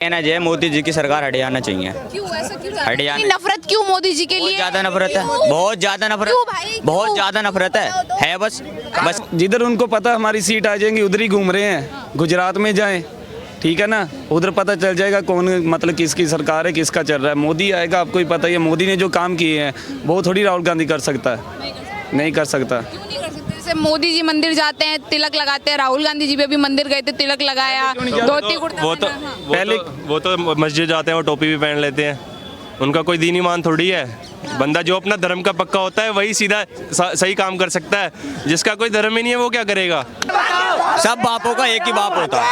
कहना जो है मोदी जी की सरकार हट जाना चाहिए। क्यों ऐसा क्यों हट जाना। नफरत क्यों मोदी जी के बहुत लिए? ज्यादा नफरत है, बहुत ज्यादा क्यों नफरत, भाई? बहुत क्यों? ज्यादा नफरत है बस। जिधर उनको पता हमारी सीट आ जाएंगी उधर ही घूम रहे हैं। गुजरात में जाएं, ठीक है ना, उधर पता चल जाएगा कौन मतलब किसकी सरकार है, किसका चल रहा है। मोदी आएगा, आपको ही पता ही है। मोदी ने जो काम किए हैं वो थोड़ी राहुल गांधी कर सकता है, नहीं कर सकता। क्यों नहीं कर सकते? जैसे मोदी जी मंदिर जाते हैं, तिलक लगाते हैं, राहुल गांधी जी भी अभी मंदिर गए थे, तिलक लगाया, धोती कुर्ता वो तो पहना, हाँ। पहले वो तो मस्जिद जाते हैं, वो टोपी भी पहन लेते हैं। उनका कोई दीनी मान थोड़ी है। बंदा जो अपना धर्म का पक्का होता है वही सीधा सही काम कर सकता है। जिसका कोई धर्म ही नहीं है वो क्या करेगा? सब बापों का एक ही बाप होता है।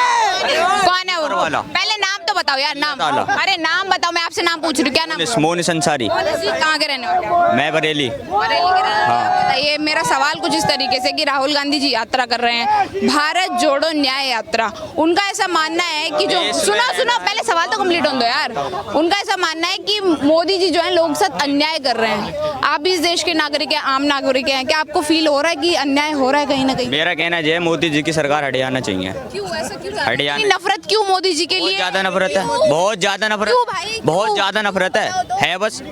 कौन है वो वाला। पहले नाम तो बताओ यार, नाम। ताला। अरे नाम बताओ, मैं आपसे नाम पूछ रही हूँ, क्या नाम? मोनिस अंसारी। कहाँ के रहने वाले? मैं बरेली। बरेली के रहने वाले। बताइए, मेरा सवाल कुछ इस तरीके से कि राहुल गांधी जी यात्रा कर रहे हैं, भारत जोड़ो न्याय यात्रा। उनका ऐसा मानना है कि जो सुनो पहले सवाल तो कंप्लीट होने दो यार। उनका ऐसा मानना है कि मोदी जी जो है लोगों के साथ अन्याय कर रहे हैं। आप भी इस देश के नागरिक हैं, आम नागरिक हैं, क्या आपको फील हो रहा है कि अन्याय हो रहा है कहीं ना कहीं? मेरा कहना जो है मोदी जी की सरकार हट जाना चाहिए। क्यों ऐसा क्यों? हट जाना। नफरत क्यों मोदी जी के बहुत लिए? ज्यादा नफरत है, बहुत ज्यादा नफरत, क्यों भाई? बहुत क्यों? ज्यादा नफरत है बस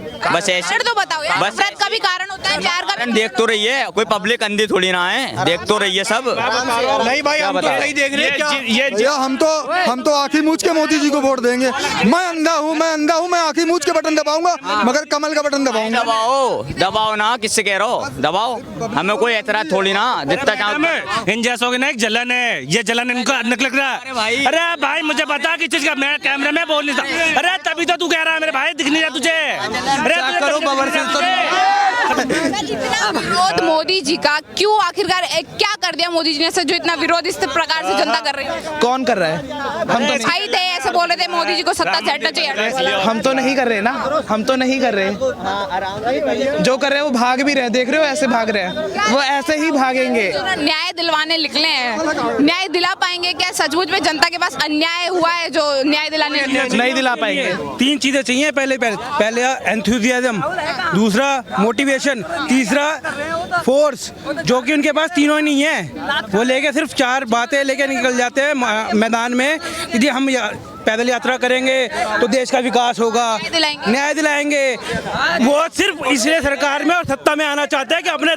ऐसे। कारण तो बताओ यार, बस नफरत का भी कारण होता है, प्यार का भी। देख तो रही है, कोई पब्लिक अंधी थोड़ी ना है, देख तो रही है सब। नहीं भाई, हम तो नहीं देख रहे क्या? भैया हम तो आँखें मूछ के मोदी जी को वोट देंगे। मैं अंधा हूँ, मैं आँखें मूछ के बटन दबाऊंगा, मगर कमल का बटन दबाऊंगा। दबाओ ना, किससे कह रहे हो दबाओ, हमें कोई एतराज थोड़ी ना, जितना चाहो। इन जैसों की ना एक जलन है, ये जलन इनका निकल रहा है। अरे भाई मुझे बता कि चीज का, मैं कैमरे में बोल नहीं सकता। अरे तभी तो तू कह रहा है मेरे भाई, दिख नहीं रहा तुझे? अरे करो इतना विरोध मोदी जी का क्यों? आखिरकार क्या कर दिया मोदी जी ने ऐसा जो इतना विरोध इस प्रकार से जनता कर रही है? कौन कर रहा है? हम तो आई थे ऐसे बोल रहे थे मोदी जी को सत्ता से हटना चाहिए। हम तो नहीं कर रहे ना, हम तो नहीं कर रहे। जो कर रहे हैं वो भाग भी रहे हैं, देख रहे हो ऐसे भाग रहे हैं, वो ऐसे ही भागेंगे। न्याय दिलवाने निकले हैं, न्याय दिला पाएंगे क्या? सचमुच में जनता के पास अन्याय हुआ है जो न्याय दिलाने? नहीं दिला पाएंगे। तीन चीजें चाहिए, पहले एंथुसियाज्म, दूसरा मोटिवेशन, तीसरा फोर्स, जो कि उनके पास तीनों ही नहीं है। वो लेके सिर्फ चार बातें लेके निकल जाते हैं मैदान में कि जी हम पैदल यात्रा करेंगे तो देश का विकास होगा, न्याय दिलाएंगे। वो सिर्फ इसलिए सरकार में और सत्ता में आना चाहते हैं कि अपने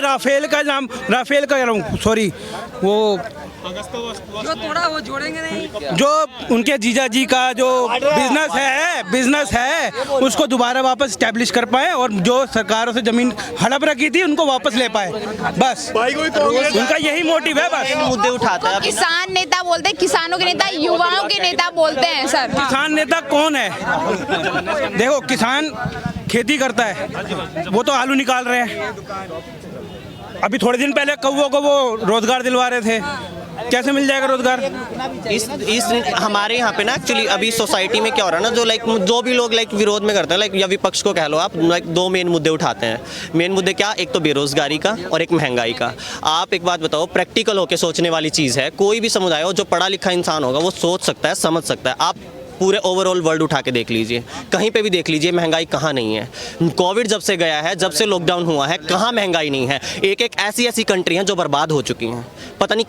राफेल का सॉरी वो जो थोड़ा वो जोड़ेंगे नहीं, जो उनके जीजा जी का जो बिजनेस है उसको दोबारा वापस स्टैब्लिश कर पाए और जो सरकारों से जमीन हड़प रखी थी उनको वापस ले पाए। बस उनका यही मोटिव है। बस मुद्दे उठाता है। किसान नेता बोलते हैं, किसानों के नेता, युवाओं के नेता बोलते हैं सर। किसान नेता कौन है? देखो, किसान खेती करता है, वो तो आलू निकाल रहे हैं। अभी थोड़े दिन पहले कौवों को वो रोजगार दिलवा रहे थे, कैसे मिल जाएगा रोजगार? इस हमारे यहाँ पे ना एक्चुअली अभी सोसाइटी में क्या हो रहा है ना, जो भी लोग विरोध में करते हैं, या विपक्ष को कह लो आप, दो मेन मुद्दे उठाते हैं। मेन मुद्दे क्या? एक तो बेरोजगारी का और एक महंगाई का। आप एक बात बताओ, प्रैक्टिकल होकर सोचने वाली चीज़ है। कोई भी समुदाय हो, जो पढ़ा लिखा इंसान होगा वो सोच सकता है, समझ सकता है। आप पूरे ओवरऑल वर्ल्ड उठा के देख लीजिए, कहीं पे भी देख लीजिए, महंगाई कहाँ नहीं है। कोविड जब से गया है, जब से लॉकडाउन हुआ है, कहाँ महंगाई नहीं है। एक ऐसी कंट्री हैं जो बर्बाद हो चुकी हैं। पता नहीं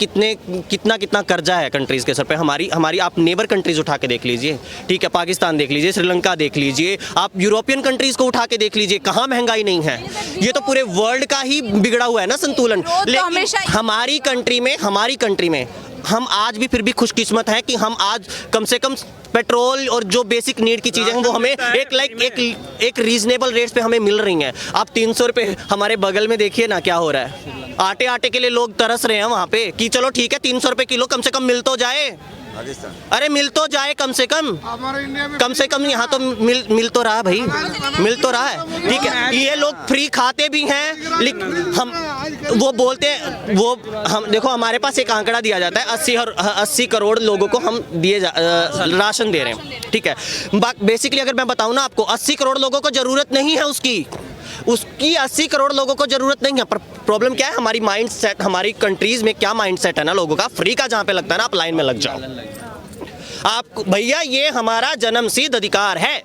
कितना कर्जा है कंट्रीज़ के सर पे। हमारी आप नेबर कंट्रीज़ उठा के देख लीजिए, ठीक है, पाकिस्तान देख लीजिए, श्रीलंका देख लीजिए, आप यूरोपियन कंट्रीज़ को उठा के देख लीजिए, कहाँ महंगाई नहीं है। ये तो पूरे वर्ल्ड का ही बिगड़ा हुआ है ना संतुलन। लेकिन हमारी कंट्री में हम आज भी फिर भी खुशकिस्मत हैं कि हम आज कम से कम पेट्रोल और जो बेसिक नीड की चीज़ें हैं वो हमें एक रीजनेबल रेट्स पे हमें मिल रही हैं। आप 300 रुपये, हमारे बगल में देखिए ना क्या हो रहा है। आटे के लिए लोग तरस रहे हैं वहाँ पे कि चलो ठीक है 300 रुपये किलो कम से कम मिल तो जाए। अरे मिल तो जाए कम से कम यहाँ तो मिल तो रहा है भाई, मिल तो रहा है, ठीक है। ये लोग फ्री खाते भी हैं, लेकिन हम वो बोलते हैं, वो हम देखो, हमारे पास एक आंकड़ा दिया जाता है, 80 करोड़ लोगों को हम राशन दे रहे हैं, ठीक है। बेसिकली अगर मैं बताऊँ ना आपको, 80 करोड़ लोगों को ज़रूरत नहीं है उसकी 80 करोड़ लोगों को ज़रूरत नहीं है। पर प्रॉब्लम क्या है? हमारी माइंड सेट, हमारी कंट्रीज़ में क्या माइंड सेट है ना लोगों का, फ्री का जहाँ पे लगता है ना आप लाइन में लग जाओ। आप भैया, ये हमारा जन्मसिद्ध अधिकार है,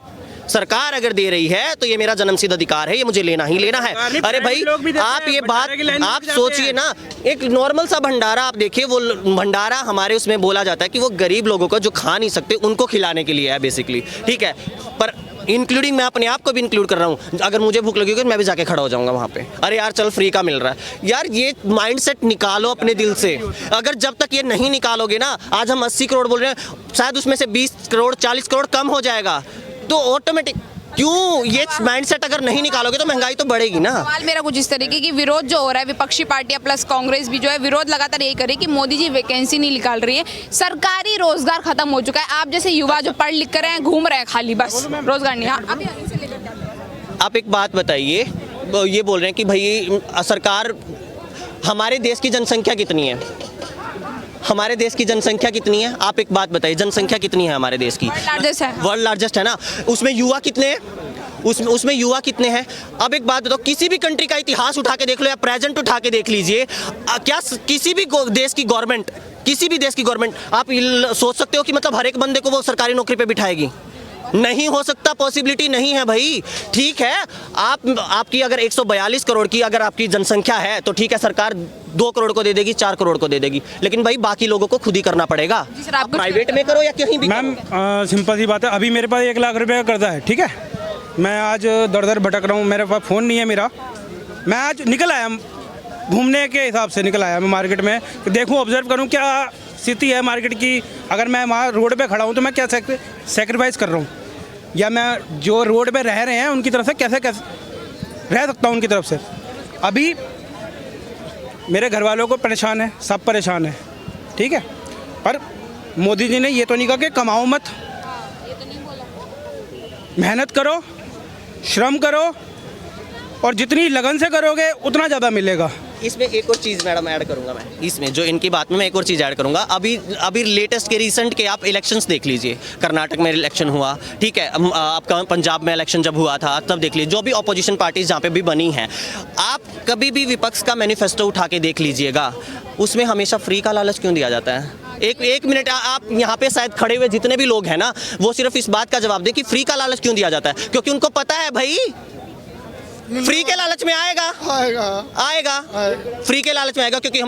सरकार अगर दे रही है तो ये मेरा जन्मसिद्ध अधिकार है, ये मुझे लेना ही लेना है। अरे भाई आप ये बात आप सोचिए ना, एक नॉर्मल सा भंडारा आप देखिए, वो भंडारा हमारे उसमें बोला जाता है कि वो गरीब लोगों को जो खा नहीं सकते उनको खिलाने के लिए है बेसिकली, ठीक है। पर इंक्लूडिंग मैं अपने आप को भी इंक्लूड कर रहा हूँ, अगर मुझे भूख लगी होगी मैं भी जाके खड़ा हो जाऊंगा वहाँ पे, अरे यार चल फ्री का मिल रहा है। यार ये माइंडसेट निकालो अपने दिल से, अगर जब तक ये नहीं निकालोगे ना, आज हम 80 करोड़ बोल रहे हैं, शायद उसमें से 20 करोड़ 40 करोड़ कम हो जाएगा, तो ऑटोमेटिक क्यों ये माइंडसेट अगर नहीं निकालोगे तो महंगाई तो बढ़ेगी ना। सवाल मेरा कुछ इस तरीके की, विरोध जो हो रहा है विपक्षी पार्टियां प्लस कांग्रेस भी जो है विरोध लगातार यही करे कि मोदी जी वैकेंसी नहीं निकाल रही है, सरकारी रोजगार खत्म हो चुका है। आप जैसे युवा जो पढ़ लिख कर रहे हैं घूम रहे हैं खाली, बस रोजगार नहीं। आप इसे लेकर आप एक बात बताइए, ये बोल रहे हैं कि भाई सरकार, हमारे देश की जनसंख्या कितनी है, हमारे देश की जनसंख्या कितनी है, आप एक बात बताइए, जनसंख्या कितनी है हमारे देश की? वर्ल्ड लार्जेस्ट है ना। उसमें युवा कितने हैं, उसमें युवा कितने हैं? अब एक बात बताओ, किसी भी कंट्री का इतिहास उठा के देख लो या प्रेजेंट उठा के देख लीजिए, क्या किसी भी देश की गवर्नमेंट, किसी भी देश की गवर्नमेंट आप सोच सकते हो कि मतलब हर एक बंदे को वो सरकारी नौकरी पे बिठाएगी? नहीं हो सकता, पॉसिबिलिटी नहीं है भाई। ठीक है, आपकी अगर 142 करोड़ की अगर आपकी जनसंख्या है तो ठीक है, सरकार 2 करोड़ को दे देगी, 4 करोड़ को दे देगी, लेकिन भाई बाकी लोगों को खुद ही करना पड़ेगा। आप प्राइवेट में करो या कहीं भी। मैम सिंपल सी बात है, अभी मेरे पास 1 लाख रुपये का कर्जा है, ठीक है, मैं आज दर दर भटक रहा हूँ, मेरे पास फ़ोन नहीं है मेरा, मैं आज निकल आया घूमने के हिसाब से निकल आया मैं मार्केट में, देखूँ ऑब्जर्व करूँ क्या स्थिति है मार्केट की। अगर मैं वहाँ रोड पे खड़ा हूँ तो मैं क्या सेक्रीफाइस कर रहा हूँ, या मैं जो रोड पे रह रहे हैं उनकी तरफ से कैसे रह सकता हूँ उनकी तरफ से। अभी मेरे घर वालों को परेशान है, सब परेशान है, ठीक है, पर मोदी जी ने ये तो नहीं कहा कि कमाओ मत, मेहनत करो, श्रम करो, और जितनी लगन से करोगे उतना ज़्यादा मिलेगा। इसमें एक और चीज़ मैडम ऐड करूंगा मैं, इसमें जो इनकी बात में मैं एक और चीज़ ऐड करूंगा। अभी लेटेस्ट के रिसेंट के आप इलेक्शंस देख लीजिए, कर्नाटक में इलेक्शन हुआ, ठीक है, आपका पंजाब में इलेक्शन जब हुआ था तब देख लीजिए, जो भी ऑपोजिशन पार्टीज जहाँ पे भी बनी हैं, आप कभी भी विपक्ष का मैनिफेस्टो उठा के देख लीजिएगा, उसमें हमेशा फ्री का लालच क्यों दिया जाता है? एक मिनट, आप यहाँ पे शायद खड़े हुए जितने भी लोग हैं ना, वो सिर्फ इस बात का जवाब दें कि फ्री का लालच क्यों दिया जाता है, क्योंकि उनको पता है भाई फ्री के लालच में आएगा फ्री के लालच में आएगा, क्योंकि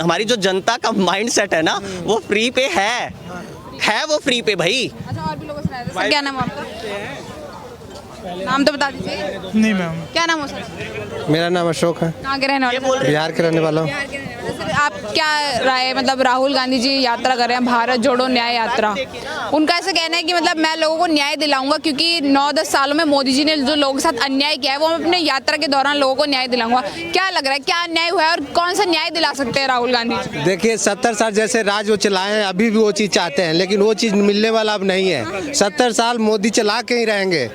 हमारी जो जनता का माइंडसेट है ना, वो फ्री पे है वो फ्री पे भाई। अच्छा, और भी लोगों से सर, क्या नाम है आपका? नाम तो बता दीजिए। नहीं मैम। क्या नाम हो सर? मेरा नाम अशोक है। कहाँ के रहने वाले? बिहार के रहने वाला हूँ। सर आप क्या राय, मतलब राहुल गांधी जी यात्रा कर रहे हैं, भारत जोड़ो न्याय यात्रा, उनका ऐसा कहना है कि मतलब मैं लोगों को न्याय दिलाऊंगा, क्योंकि 9-10 सालों में मोदी जी ने जो लोगों के साथ अन्याय किया है वो मैं अपने यात्रा के दौरान लोगों को न्याय दिलाऊंगा। क्या लग रहा है, क्या अन्याय हुआ है और कौन सा न्याय दिला सकते हैं राहुल गांधी? देखिए 70 साल जैसे राज वो चलाए हैं, अभी भी वो चीज़ चाहते हैं, लेकिन वो चीज़ मिलने वाला अब नहीं है। 70 साल मोदी चला के ही रहेंगे,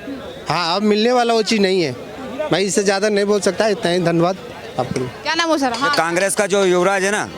हाँ, अब मिलने वाला वो चीज़ नहीं है। मैं इससे ज़्यादा नहीं बोल सकता, इतना ही, धन्यवाद आपको। क्या नाम हो सर? हाँ। कांग्रेस का जो युवराज है ना,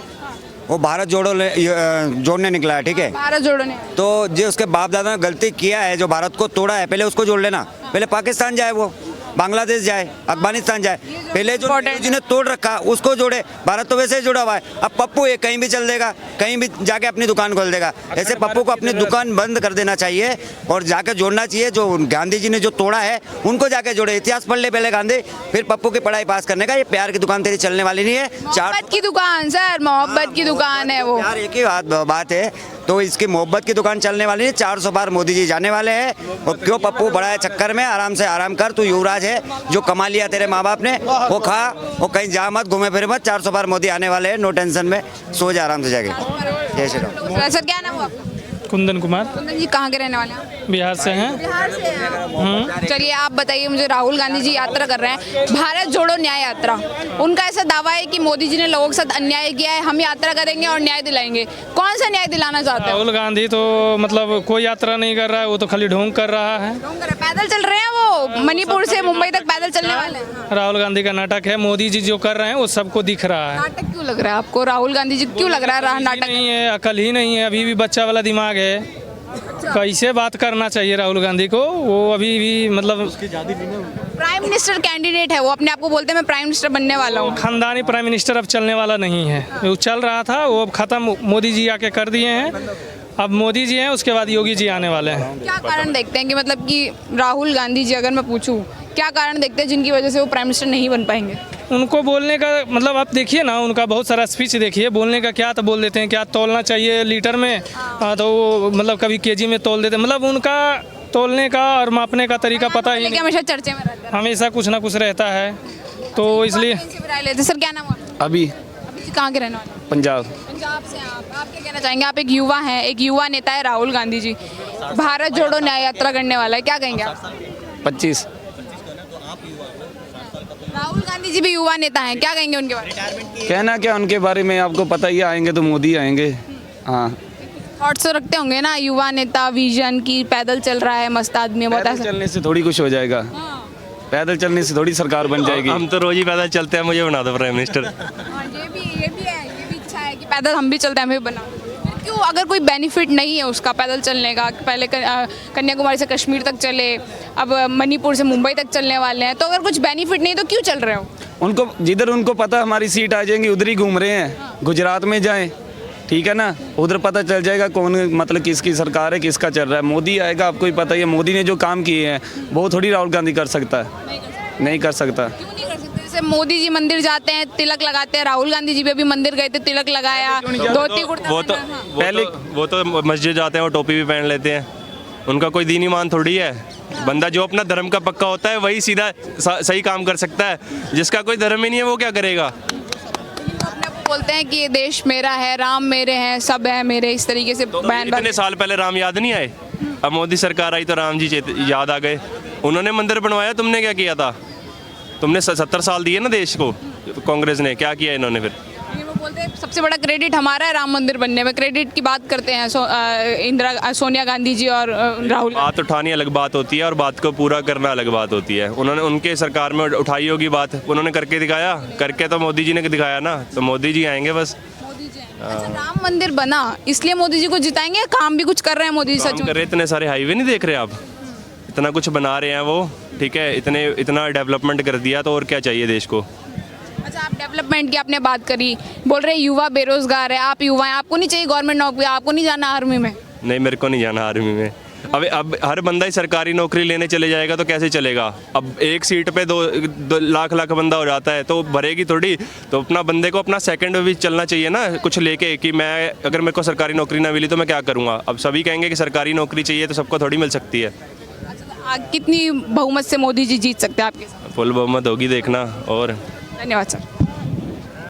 वो भारत जोड़ने निकला है, ठीक है, भारत जोड़ने। तो जो उसके बाप दादा ने गलती किया है, जो भारत को तोड़ा है, पहले उसको जोड़ लेना, पहले पाकिस्तान जाए, वो बांग्लादेश जाए, अफगानिस्तान जाए, पहले जो जिन्हें तोड़ रखा उसको जोड़े। भारत तो वैसे ही जुड़ा हुआ है, अब पप्पू ये कहीं भी चल देगा, कहीं भी जाके अपनी दुकान खोल देगा, ऐसे पप्पू को अपनी दुकान बंद कर देना चाहिए और जाके जोड़ना चाहिए। जो गांधी जी ने जो तोड़ा है उनको जाके जोड़े, इतिहास पढ़ ले पहले गांधी, फिर पप्पू की पढ़ाई पास करने का। ये प्यार की दुकान तेरी चलने वाली नहीं है, मोहब्बत की दुकान सर, मोहब्बत की दुकान है वो। यार एक ही बात है, तो इसकी मोहब्बत की दुकान चलने वाली नहीं। 400 बार मोदी जी जाने वाले हैं, और क्यों पप्पू बड़ा है चक्कर में, आराम से आराम कर, तू युवराज है, जो कमा लिया तेरे माँ बाप ने वो खा, वो कहीं जा मत, घूमे फिर मत। 400 बार मोदी आने वाले हैं, नो टेंशन में, सो जा आराम से जाके। जय श्री राम। सर क्या नाम हुआ आपका? कुंदन कुमार। कुंदन जी कहाँ के रहने वाले हैं? बिहार से हैं। बिहार से हैं। चलिए आप बताइए मुझे, राहुल गांधी जी यात्रा कर रहे हैं, भारत जोड़ो न्याय यात्रा, उनका ऐसा दावा है कि मोदी जी ने लोगों के साथ अन्याय किया है, हम यात्रा करेंगे और न्याय दिलाएंगे। कौन सा न्याय दिलाना चाहते हैं? राहुल गांधी तो मतलब कोई यात्रा नहीं कर रहा है, वो तो खाली ढोंग कर रहा है। पैदल चल रहे हैं वो, मणिपुर से मुंबई तक पैदल चलने वाले हैं। राहुल गांधी का नाटक है, मोदी जी जो कर रहे हैं वो सबको दिख रहा है। नाटक क्यों लग रहा है आपको? राहुल गांधी जी क्यों लग रहा है नाटक? नहीं है, अकल ही नहीं है, अभी भी बच्चा वाला दिमाग है। कैसे बात करना चाहिए राहुल गांधी को, वो अभी भी मतलब प्राइम मिनिस्टर कैंडिडेट है वो, अपने आप को बोलते हैं मैं प्राइम मिनिस्टर बनने वाला हूँ। खानदानी प्राइम मिनिस्टर अब चलने वाला नहीं है, वो चल रहा था, वो अब खत्म, मोदी जी आके कर दिए हैं। अब मोदी जी हैं, उसके बाद योगी जी आने वाले हैं। क्या कारण देखते हैं कि मतलब कि राहुल गांधी जी, अगर मैं पूछूं क्या कारण देखते हैं जिनकी वजह से वो प्राइम मिनिस्टर नहीं बन पाएंगे? उनको बोलने का मतलब आप देखिए ना, उनका बहुत सारा स्पीच देखिए, बोलने का क्या तो बोल देते हैं क्या तोलना चाहिए लीटर में, तो वो मतलब कभी केजी में तोल देते हैं। मतलब उनका तोलने का और मापने का तरीका पता ही नहीं, हमेशा चर्चे में रहता है, हमेशा कुछ ना कुछ रहता है, तो इसलिए। सर क्या नाम है? अभी कहाँ के रहने वाले? पंजाब। पंजाब से आप क्या कहना चाहेंगे? आप एक युवा हैं, एक युवा नेता है राहुल गांधी जी, भारत जोड़ो न्याय यात्रा करने वाला है, क्या कहेंगे आप? 25। राहुल गांधी जी भी युवा नेता हैं, क्या कहेंगे उनके बारे में? कहना क्या उनके बारे में, आपको पता ही है, आएंगे तो मोदी आएंगे। हाँ, थॉट्स तो रखते होंगे ना, युवा नेता, विजन की, पैदल चल रहा है, मस्त आदमी है, बहुत पैदल ऐसा। चलने से थोड़ी कुछ हो जाएगा, पैदल चलने से थोड़ी सरकार बन जाएगी। हम तो रोज ही पैदल चलते हैं, मुझे बना दो प्राइम मिनिस्टर। हाँ, ये भी है, ये भी इच्छा है कि पैदल हम भी चलते हैं, हमें भी बना। क्यों, अगर कोई बेनिफिट नहीं है उसका पैदल चलने का, पहले कन्याकुमारी से कश्मीर तक चले, अब मणिपुर से मुंबई तक चलने वाले हैं, तो अगर कुछ बेनिफिट नहीं तो क्यों चल रहे हो? उनको जिधर उनको पता हमारी सीट आ जाएंगी उधर ही घूम रहे हैं। गुजरात में जाएं, ठीक है ना, उधर पता चल जाएगा कौन मतलब किसकी सरकार है, किसका चल रहा है। मोदी आएगा, आपको ही पता ही है, मोदी ने जो काम किए हैं वो थोड़ी राहुल गांधी कर सकता है, नहीं कर सकता। क्यों नहीं कर सकते? जैसे मोदी जी मंदिर जाते हैं, तिलक लगाते हैं, राहुल गांधी जी भी अभी मंदिर गए थे, तिलक लगाया, धोती कुर्ता वो तो पहना, हाँ। पहले वो तो मस्जिद जाते हैं, वो टोपी भी पहन लेते हैं, उनका कोई दीन ईमान थोड़ी है। बंदा जो अपना धर्म का पक्का होता है वही सीधा सही काम कर सकता है, जिसका कोई धर्म ही नहीं है वो क्या करेगा? बोलते हैं कि ये देश मेरा है, राम मेरे हैं, सब है मेरे, इस तरीके से बयान इतने साल पहले राम याद नहीं आए? अब मोदी सरकार आई तो राम जी याद आ गए। उन्होंने मंदिर बनवाया, तुमने क्या किया था? तुमने 70 साल दिए ना देश को, कांग्रेस ने क्या किया इन्होंने फिर? वो बोलते हैं सबसे बड़ा क्रेडिट हमारा है राम मंदिर बनने में। क्रेडिट की बात करते हैं सोनिया गांधी जी और राहुल। बात उठानी अलग बात होती है और बात को पूरा करना अलग बात होती है। उन्होंने उनके सरकार में उठाई होगी बात, उन्होंने करके दिखाया, करके तो मोदी जी ने दिखाया ना, तो मोदी जी आएंगे बस। अच्छा, राम मंदिर बना इसलिए मोदी जी को जिताएंगे, काम भी कुछ कर रहे हैं मोदी जी? सच कर रहे, इतने सारे हाईवे नहीं देख रहे आप? इतना कुछ बना रहे हैं वो, ठीक है, इतना डेवलपमेंट कर दिया, तो और क्या चाहिए देश को? अच्छा, आप डेवलपमेंट की आपने बात करी, बोल रहे युवा बेरोजगार है, आप युवा हैं, आपको नहीं चाहिए गवर्नमेंट नौकरी, आपको नहीं जाना आर्मी में? नहीं, मेरे को नहीं जाना आर्मी में। अब हर बंदा ही सरकारी नौकरी लेने चले जाएगा तो कैसे चलेगा? अब एक सीट पे दो लाख बंदा हो जाता है तो भरेगी थोड़ी, तो अपना बंदे को अपना सेकंड भी चलना चाहिए ना, कुछ लेके कि मैं अगर मेरे को सरकारी नौकरी ना मिली तो मैं क्या करूँगा? अब सभी कहेंगे कि सरकारी नौकरी चाहिए तो सबको थोड़ी मिल सकती है। अच्छा, कितनी बहुमत से मोदी जी जीत सकते हैं आपके साथ? फुल बहुमत होगी, देखना। और धन्यवाद सर।